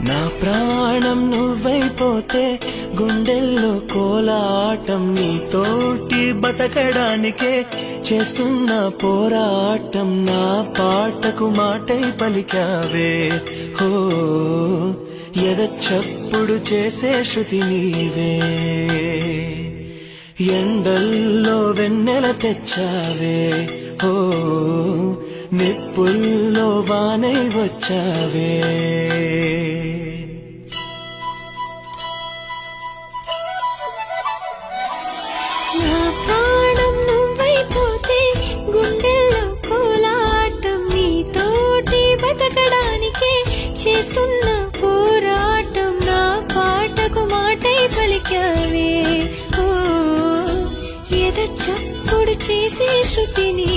నా ప్రాణం నువ్వైపోతే గుండెల్లో కోలాటం నీతోటి బతకడానికే చేస్తున్న పోరాటం నా పాటకు మాటై పలికావే హో ఎద చప్పుడు చేసే శృతి నీవే ఎండల్లో వెన్నెల తెచ్చావే హో నిప్పుల్లో వానై వచ్చావే నా ప్రాణం నువ్వైపోతే గుండెల్లో కోలాటం నీతోటి బతకడానికే చేస్తున్న పోరాటం నా పాటకు మాటై పలికావే ఓ ఎద చప్పుడు చేసే శృతిని